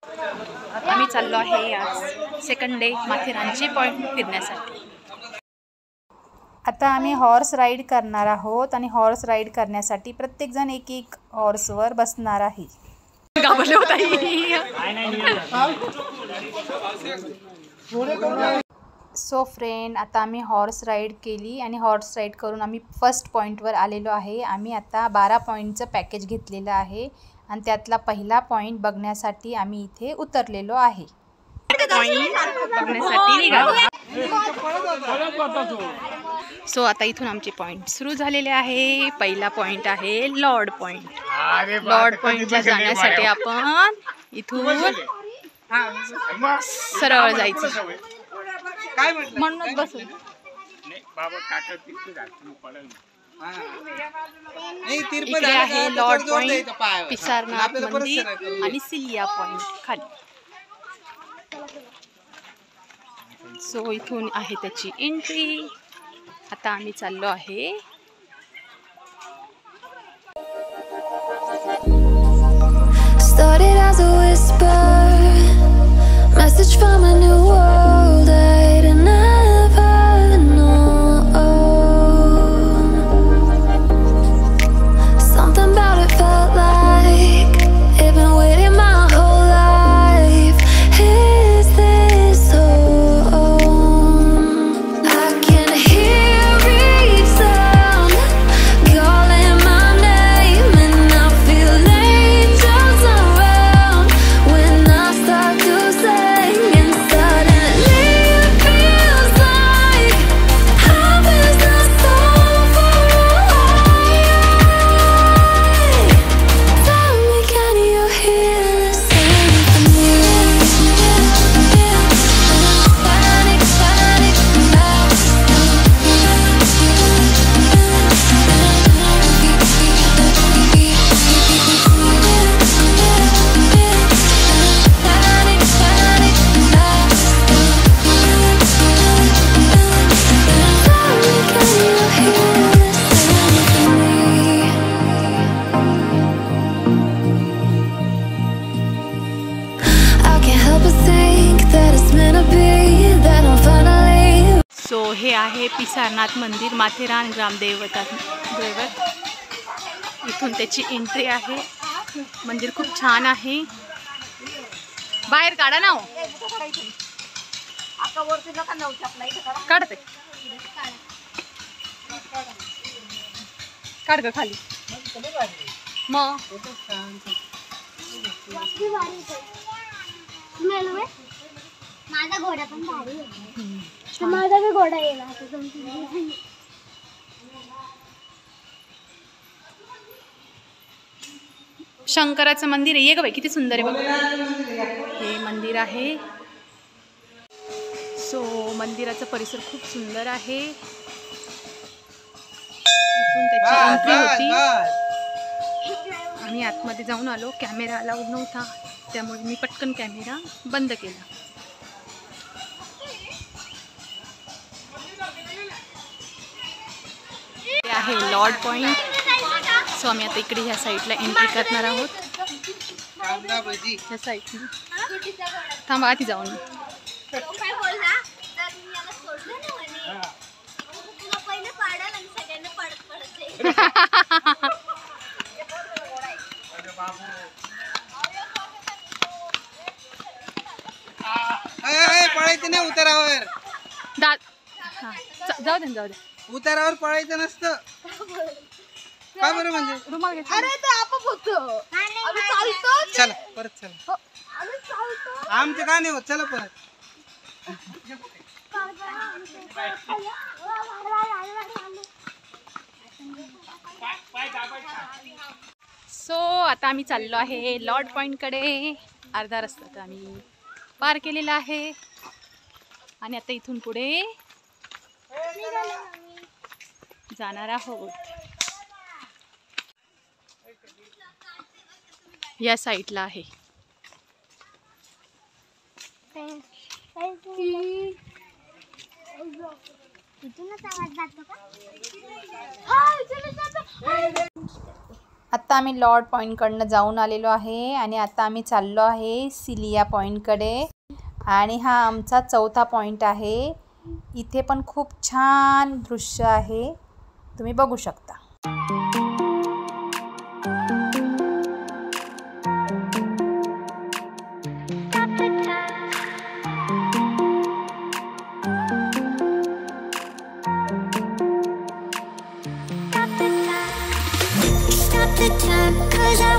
आम्ही चाललो आहे आज सेकंड डे माथेरानची पॉईंट फिरण्यासाठी। आता आम्ही हॉर्स राईड करणार आहोत आणि हॉर्स राईड करण्यासाठी प्रत्येकजण एक एक हॉर्सवर बसणार आहे। सो फ्रेंड, आता आम्ही हॉर्स राईड केली आणि हॉर्स राईड करून आम्ही फर्स्ट पॉईंटवर आलेलो आहे। आम्ही आता 12 पॉईंटचं पॅकेज घेतलेलं आहे आणि त्यातला पहिला पॉईंट बघण्यासाठी आम्ही इथे उतरलेलो आहे। सो आता इथून आमचे पॉईंट सुरू झालेले आहे। पहिला पॉईंट आहे लॉर्ड पॉईंट। लॉर्ड पॉईंटला जाण्यासाठी आपण इथून सरळ जायचं म्हणूनच बसून। इकडे आहे लॉर्ड पॉईंट, पिसारनाथ मंदिर आणि सिलिया पॉईंट खाली। सो इथून आहे त्याची एंट्री। आता आम्ही चाललो आहे Started as a whisper, message from a new world I'd never known. Something about it felt like it'd been waiting my whole life. Is this home? I can hear each sound calling my name, and I feel angels around when I start to sing, and suddenly it feels like heaven's not so far away. Tell me, can you hear the symphony? Panic, panic, I can't help but think that it's meant to be, that I'm finally. So हे आहे पिसारनाथ मंदिर, माथेरान ग्रामदैवत। इथून त्याची entry आहे। मंदिर खूप छान आहे। बाहेर काढा ना, काढते काढ ग खाली मग। माझा घोडा पण भारी आहे। माझा भी घोडा येईल आता तुमची। शंकराचं मंदिर आहे। ये ग बाई, किती सुंदर आहे बघ, हे मंदिर आहे। सो मंदिराचा परिसर खूप सुंदर आहे। इथून त्याची एंट्री होती। आम्ही आतमध्ये जाऊन आलो, कॅमेरा अलाउड नव्हता त्यामुळे मी पटकन कॅमेरा बंद केला। हे आहे लॉर्ड पॉईंट। सो आम्ही आता इकडे ह्या साईडला एंट्री करणार आहोत। ह्या साईडला थांबा, आधी जाऊन पळायचं नाही उतारावर। जाऊ दे जाऊ दे, उतारावर पळायचं नसतं का बरं? म्हणजे रुमाल घे। अरे ते आपण बघतो, आम्ही चालतो। चला परत चला, आम्ही चालतो। आमचं का नाही होत, चला परत। सो आता आम्ही चाललो आहे लॉर्ड पॉईंट कडे। अर्धा रस्ता तर आम्ही पार केलेला आहे आणि आता इथून पुढे जाणार आहोत। या साईडला आहे। इथूनच आवाज जातो का? आत्ता आम्ही लॉर्ड पॉईंटकडनं जाऊन आलेलो आहे आणि आता आम्ही चाललो आहे सिलिया पॉईंटकडे आणि हा आमचा 4था पॉईंट आहे. इथे पण खूप छान दृश्य आहे, तुम्ही बघू शकता. The time, 'cause I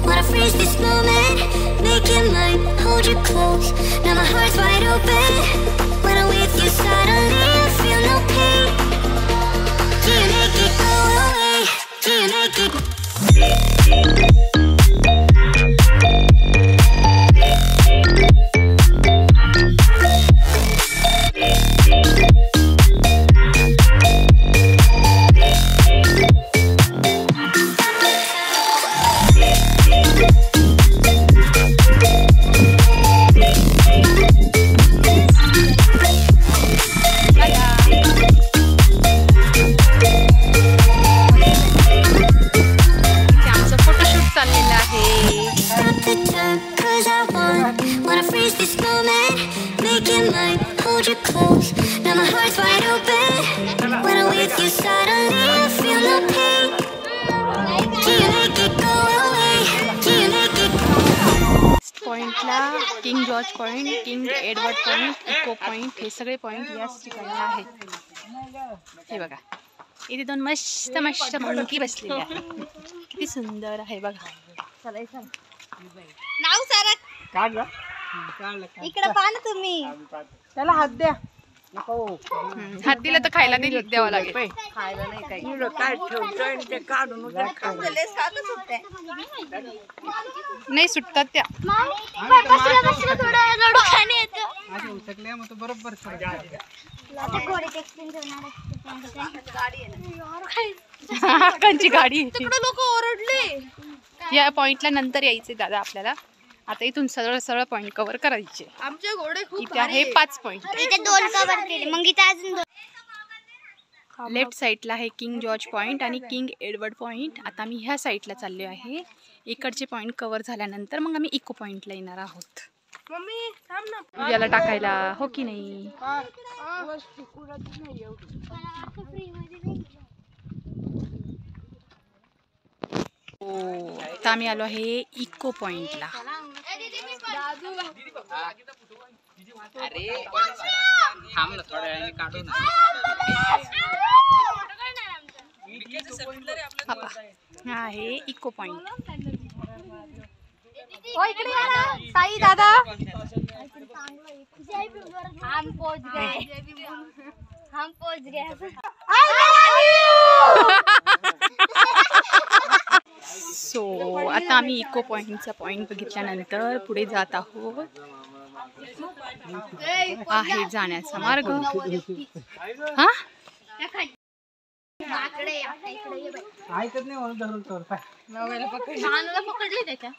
wanna freeze this moment, make it mine, hold you close. Now my heart's wide open. When I'm with you, suddenly I feel no pain. Do you make it go away? Do you make it? पॉइंटला king George point, king Edward point, echo point हे सगळे point याच ठिकाणी आहेत. हे बघा, इथे 2 मस्त मस्त मंकी बसलेले आहे. किती सुंदर आहे बघा. नाव सारा इकडे पहा ना तुम्ही. त्याला हात द्या. हात दिला तर खायला द्यावं लागेल. खायला नाही काही काय ठेवतोय ते काढून नाही सुटतात त्या. बरोबर कांची गाडी. लोक ओरडले. या पॉइंटला नंतर यायचे दादा आपल्याला. आता इथून सरळ सरळ पॉइंट कव्हर करायचे. आमचे घोडे खूप इथे आहे 5 पॉइंट. इथे 2 कव्हर केले, मग इथे अजून 2. लेफ्ट साईडला आहे किंग जॉर्ज पॉइंट आणि किंग एडवर्ड पॉइंट. आता आम्ही ह्या साईडला चाललो आहे. इकडचे पॉइंट कव्हर झाल्यानंतर मग आम्ही इको पॉइंटला येणार आहोत. मम्मी थांब ना. याला टाकायला हो की नाही. आता आम्ही आलो आहे इको पॉइंटला. हा आहे इको पॉइंट. इकडे या ना साई दादा. हम पहुंच गए. सो आता आम्ही इको पॉइंटचा पॉइंट बघितल्यानंतर पुढे जात आहोत. आहे जाण्याचा मार्ग. हा ऐकत नाही म्हणून धरून तर पकडले त्याच्या.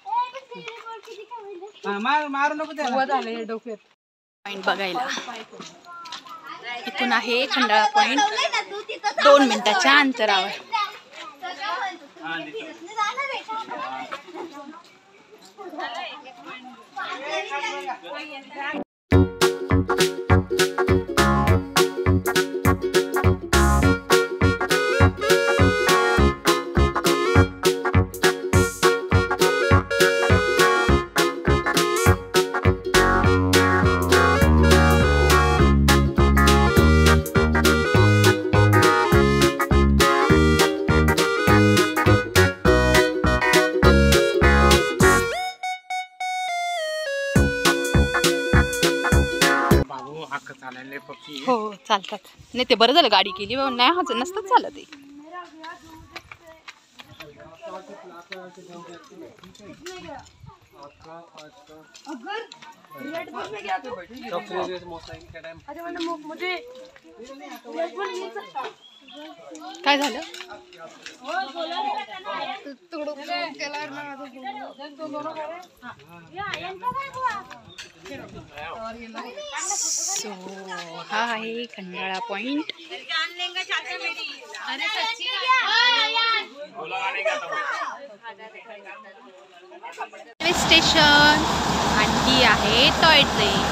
मारू नको त्याला. झालं डोक्यात. पॉइंट बघायला इथून आहे खंडाळा पॉइंट 2 मिनिटाच्या अंतरावर. हो चालतात. नाही ते बरं झालं गाडी केली, नाही हा नसतात चालत ते. काय झालं? सो हा आहे खंडाळा पॉइंट. रेल्वे स्टेशन आणि ही आहे टॉय ट्रेन.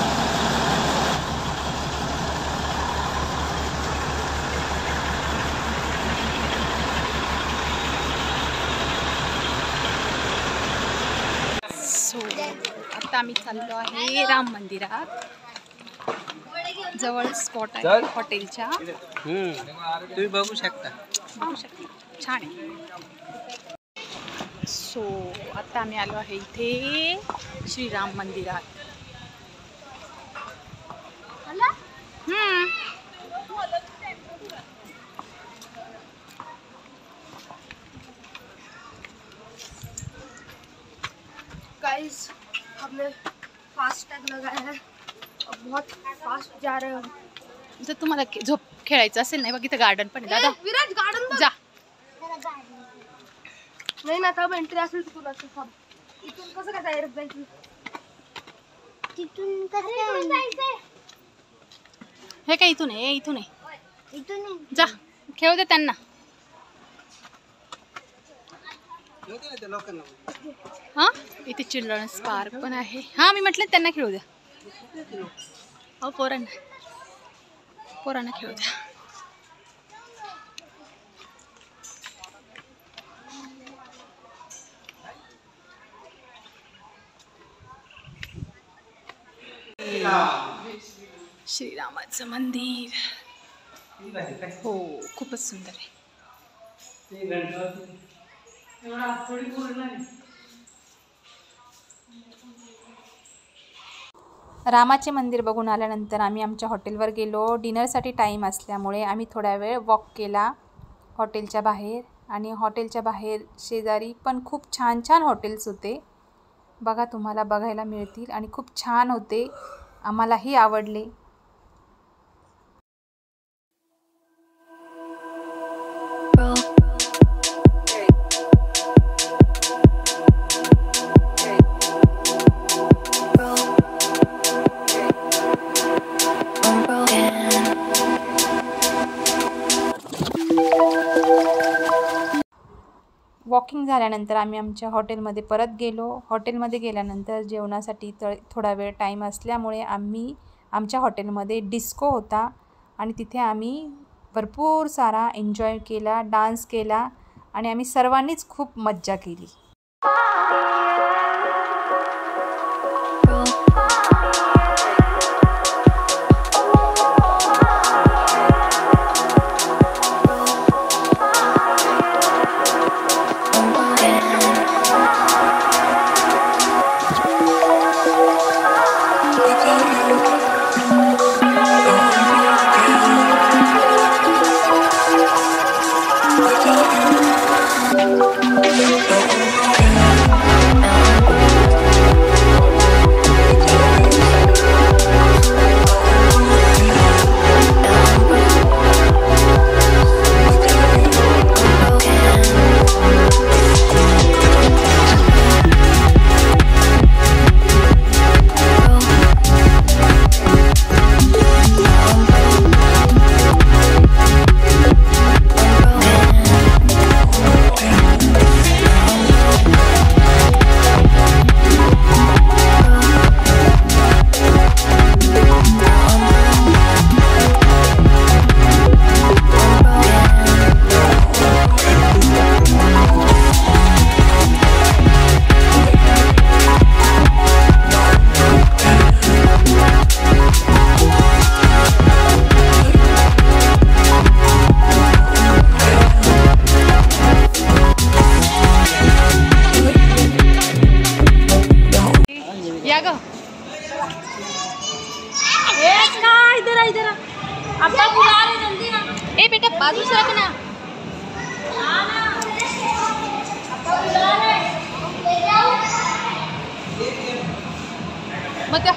सो आता आम्ही चाललो आहे राम मंदिरात. जवळ स्पॉट आहे हॉटेलच्या. तुम्ही बघू शकता. छान आहे. सो आता आम्ही आलो आहे इथे श्रीराम मंदिरात. गाइस हमने फास्ट टैग लगाया है और बहुत फास्ट जा रहे हैं. जर तुम्हाला झोप खेळायचं असेल नाही बघ इथं गार्डन पण आहे दादा. विराज गार्डन जा. नाही ना थांब एंट्री असेल तिथून असं थांब. इथून कसं काय डायरेक्ट जायचं? तिथून कसं जायचं? हे काय इथून आहे? इथून आहे. इथून जा खेळू दे त्यांना. हा इथे चिल्ड्रन्स पार्क पण आहे. हा मी म्हटलं त्यांना खेळू द्या. अहो पोरांना खेळू द्या. श्रीरामाचं मंदिर. हो खूपच सुंदर आहे. रामाचे मंदिर बघून आल्यानंतर आम्ही आमच्या हॉटेलवर गेलो. डिनरसाठी टाईम असल्यामुळे आम्ही थोडा वेळ वॉक केला हॉटेलच्या बाहेर. आणि हॉटेलच्या बाहेर शेजारी पण खूप छान छान हॉटेल्स होते. बघा तुम्हाला बघायला मिळतील आणि खूप छान होते. आम्हालाही आवडले. वॉकिंग झाल्यानंतर आम्ही आमच्या हॉटेलमध्ये परत गेलो. हॉटेलमध्ये गेल्यानंतर जेवणासाठी थोडा वेळ टाईम असल्यामुळे आम्ही आमच्या हॉटेलमध्ये डिस्को होता आणि तिथे आम्ही भरपूर सारा एन्जॉय केला, डान्स केला आणि आम्ही सर्वांनीच खूप मज्जा केली. ए बेटा बाजू से रखना. मत जा.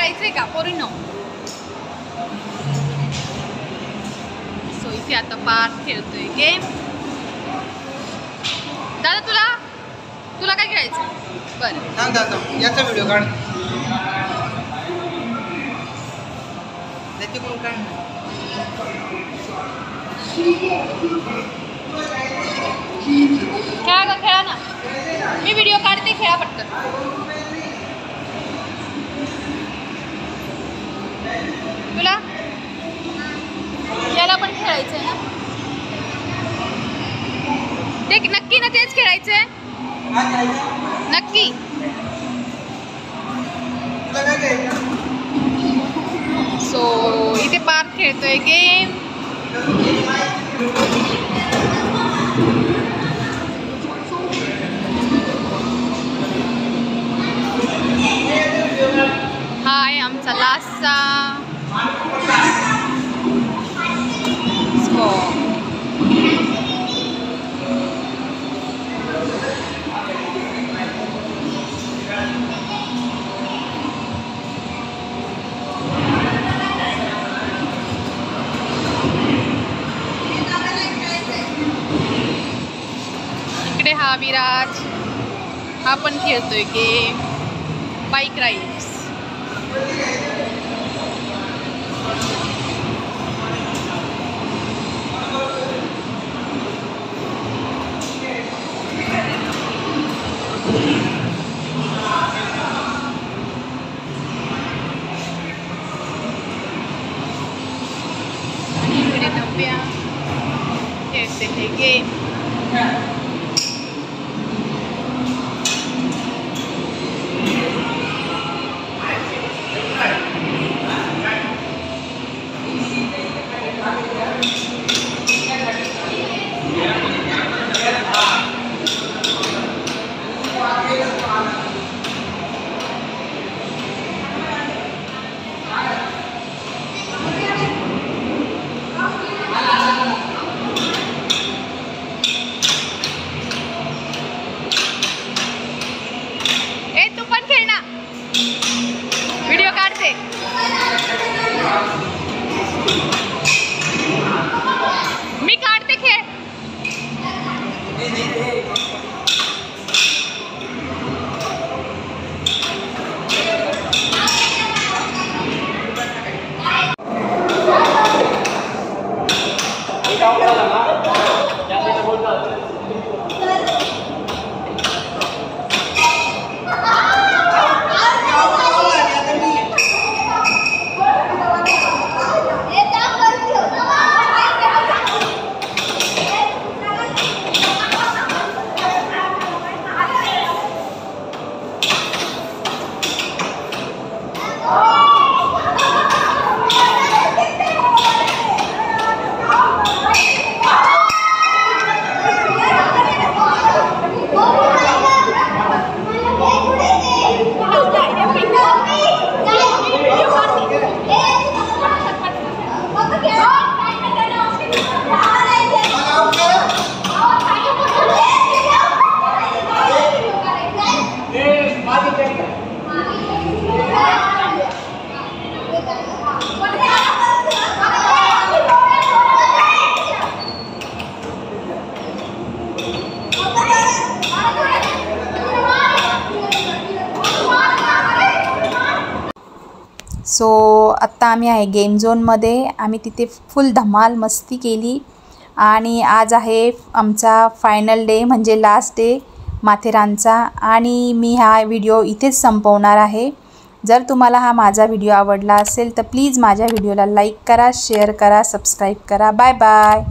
खेळायचंय का पोरींनो? सो इथे आता पार्थ खेळतोय गेम. दादा तुला काय खेळायचं? बरं सांग दादा, याचा व्हिडिओ काढ. त्याची कोण काढ. खेळा ना. मी व्हिडिओ काढते, खेळा पटकन. तुला याला पण खेळायचंय ना? ते नक्की ना तेच खेळायचंय नक्की. सो इथे पार्थ खेळतोय गेम. हा आहे आमचा लास्टचा स्कोर. इकडे हा विराज, हा पण खेळतोय गेम बाईक राईड्स. आणि इकडे नव्या खेळते हे गेम. तू पण खेळ ना, व्हिडिओ काढते. मी काढते खेळ. सो आत्ता आम्ही आहे गेम झोनमध्ये. आम्ही तिथे फुल धमाल मस्ती केली आणि आज आहे आमचा फायनल डे म्हणजे लास्ट डे माथेरानचा. आणि मी हा व्हिडिओ इथेच संपवणार आहे. जर तुम्हाला हा माझा व्हिडिओ आवडला असेल तर प्लीज माझ्या व्हिडिओला लाईक करा, शेअर करा, सबस्क्राईब करा. Bye bye.